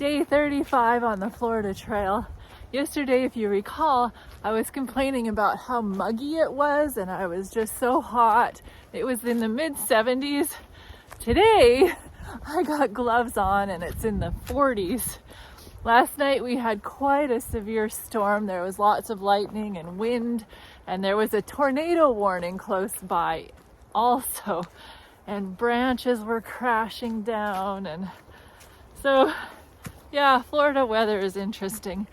Day 35 on the Florida Trail. Yesterday, if you recall, I was complaining about how muggy it was and I was just so hot. It was in the mid 70s. Today, I got gloves on and it's in the 40s. Last night we had quite a severe storm. There was lots of lightning and wind, and there was a tornado warning close by also. And branches were crashing down, and so yeah, Florida weather is interesting,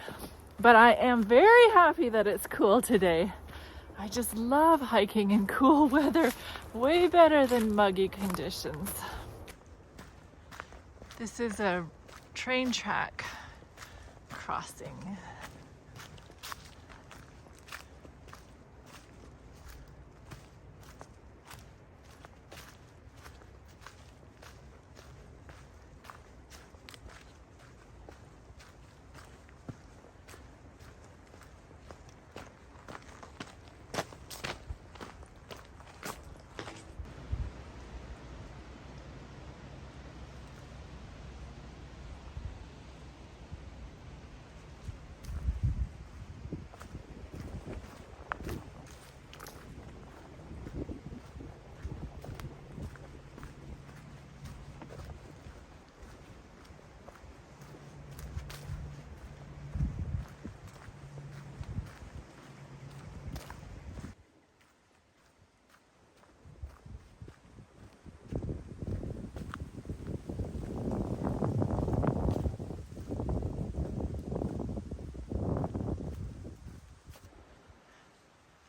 but I am very happy that it's cool today. I just love hiking in cool weather, way better than muggy conditions. This is a train track crossing.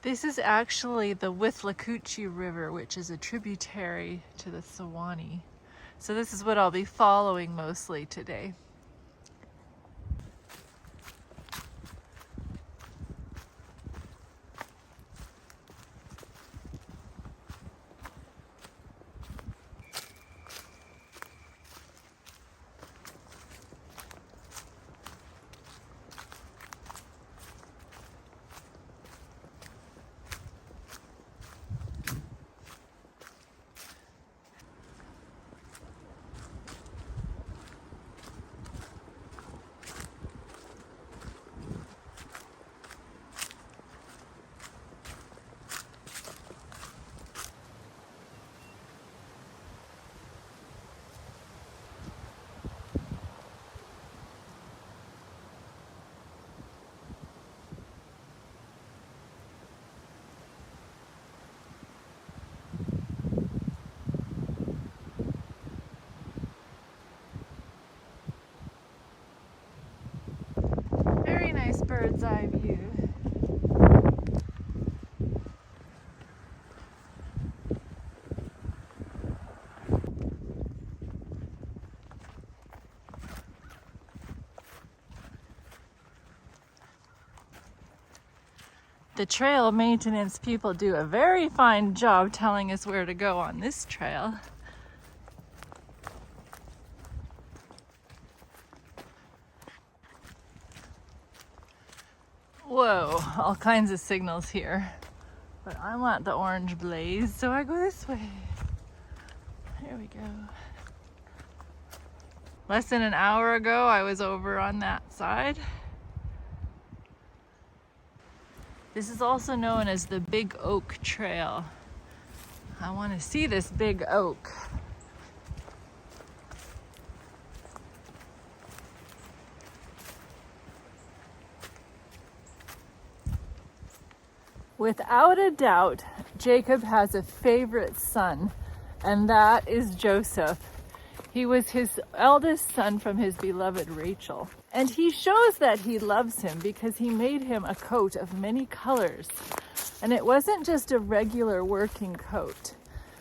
This is actually the Withlacoochee River, which is a tributary to the Suwannee. So this is what I'll be following mostly today. Very nice bird's eye view. The trail maintenance people do a very fine job telling us where to go on this trail. Whoa, all kinds of signals here. But I want the orange blaze, so I go this way. Here we go. Less than an hour ago, I was over on that side. This is also known as the Big Oak Trail. I want to see this big oak. Without a doubt, Jacob has a favorite son, and that is Joseph. He was his eldest son from his beloved Rachel. And he shows that he loves him because he made him a coat of many colors. And it wasn't just a regular working coat.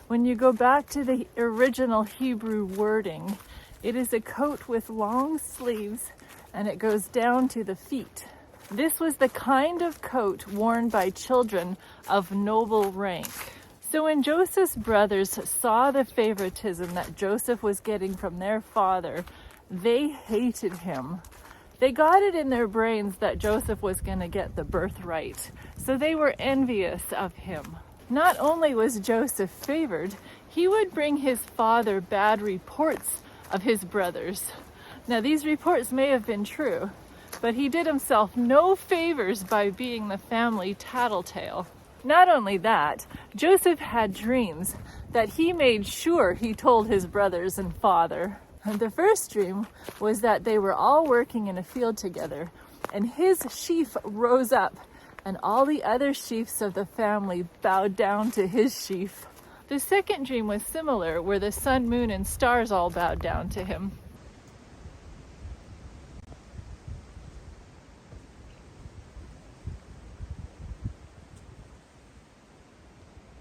When you go back to the original Hebrew wording, it is a coat with long sleeves and it goes down to the feet. This was the kind of coat worn by children of noble rank. So when Joseph's brothers saw the favoritism that Joseph was getting from their father, they hated him. They got it in their brains that Joseph was going to get the birthright, so they were envious of him. Not only was Joseph favored, he would bring his father bad reports of his brothers. Now, these reports may have been true, but he did himself no favors by being the family tattletale. Not only that, Joseph had dreams that he made sure he told his brothers and father. And the first dream was that they were all working in a field together, and his sheaf rose up, and all the other sheaves of the family bowed down to his sheaf. The second dream was similar, where the sun, moon, and stars all bowed down to him.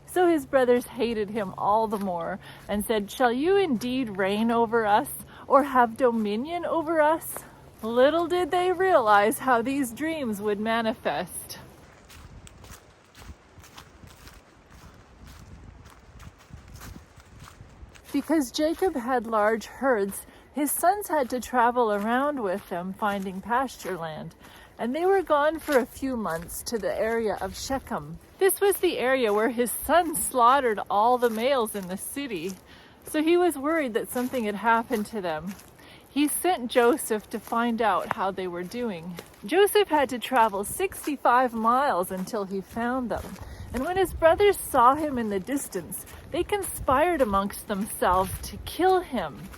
So his brothers hated him all the more and said, "Shall you indeed reign over us or have dominion over us?" Little did they realize how these dreams would manifest. Because Jacob had large herds, his sons had to travel around with them finding pasture land, and they were gone for a few months to the area of Shechem. This was the area where his sons slaughtered all the males in the city, so he was worried that something had happened to them. He sent Joseph to find out how they were doing. Joseph had to travel 65 miles until he found them, and when his brothers saw him in the distance, they conspired amongst themselves to kill him.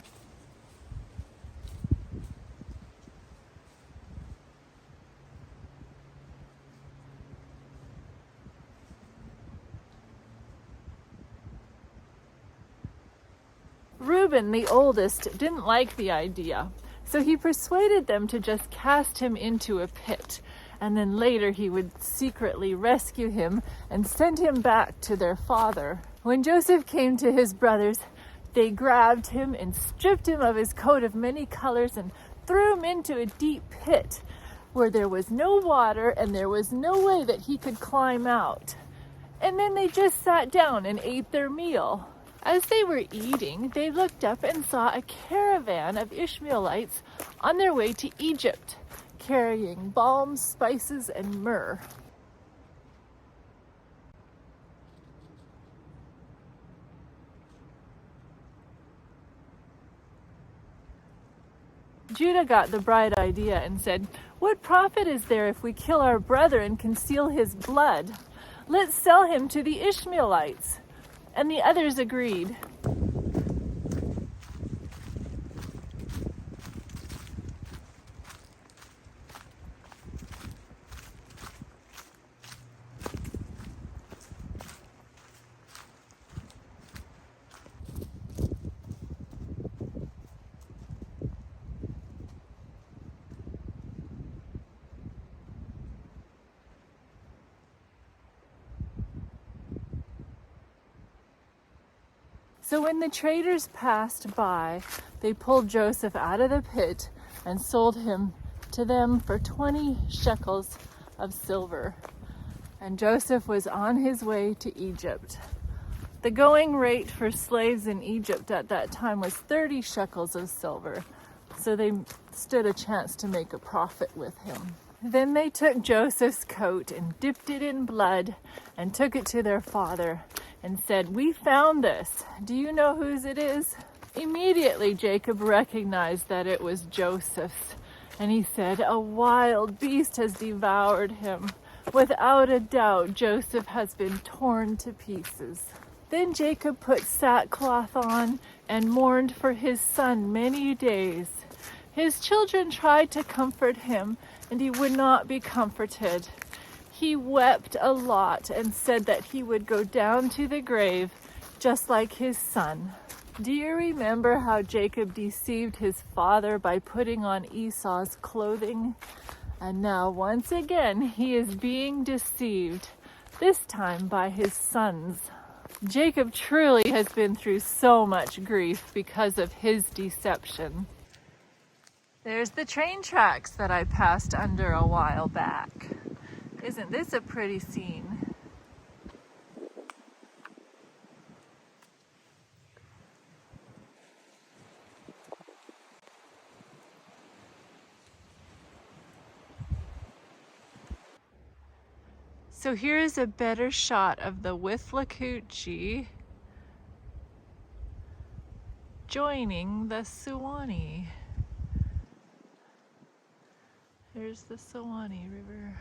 Reuben, the oldest, didn't like the idea, so he persuaded them to just cast him into a pit, and then later he would secretly rescue him and send him back to their father. When Joseph came to his brothers, they grabbed him and stripped him of his coat of many colors and threw him into a deep pit where there was no water and there was no way that he could climb out. And then they just sat down and ate their meal. As they were eating, they looked up and saw a caravan of Ishmealites on their way to Egypt, carrying balm, spices, and myrrh. Judah got the bright idea and said, "What profit is there if we kill our brother and conceal his blood? Let's sell him to the Ishmealites." And the others agreed. So when the traders passed by, they pulled Joseph out of the pit and sold him to them for 20 shekels of silver. And Joseph was on his way to Egypt. The going rate for slaves in Egypt at that time was 30 shekels of silver, so they stood a chance to make a profit with him. Then they took Joseph's coat and dipped it in blood and took it to their father and said, "We found this. Do you know whose it is?" Immediately Jacob recognized that it was Joseph's, and he said, "A wild beast has devoured him. Without a doubt, Joseph has been torn to pieces." Then Jacob put sackcloth on and mourned for his son many days. His children tried to comfort him, and he would not be comforted. He wept a lot and said that he would go down to the grave just like his son. Do you remember how Jacob deceived his father by putting on Esau's clothing? And now once again he is being deceived, this time by his sons. Jacob truly has been through so much grief because of his deception. There's the train tracks that I passed under a while back. Isn't this a pretty scene? So here's a better shot of the Withlacoochee joining the Suwannee. There's the Suwannee River.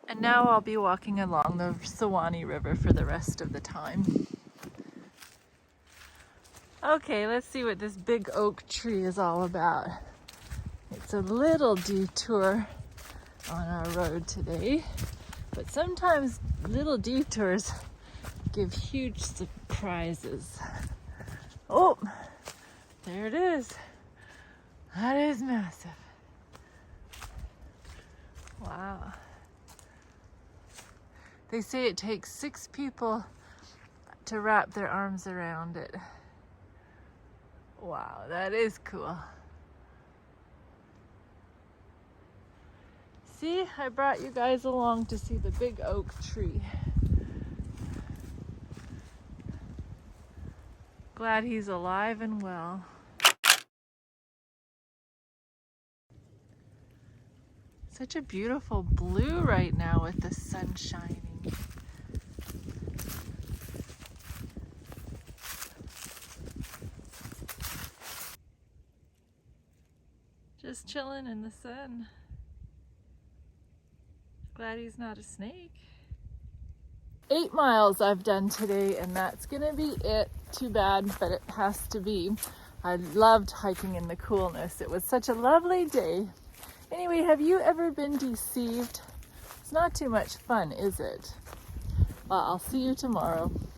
And now I'll be walking along the Suwannee River for the rest of the time. Okay, let's see what this big oak tree is all about. It's a little detour on our road today, but sometimes little detours give huge surprises. Oh, there it is. That is massive. Wow. They say it takes 6 people to wrap their arms around it. Wow, that is cool. See, I brought you guys along to see the big oak tree. Glad he's alive and well. Such a beautiful blue right now with the sun shining. Just chilling in the sun. Glad he's not a snake. 8 miles I've done today, and that's gonna be it. Too bad, but it has to be. I loved hiking in the coolness. It was such a lovely day. Anyway, have you ever been deceived? It's not too much fun, is it? Well, I'll see you tomorrow.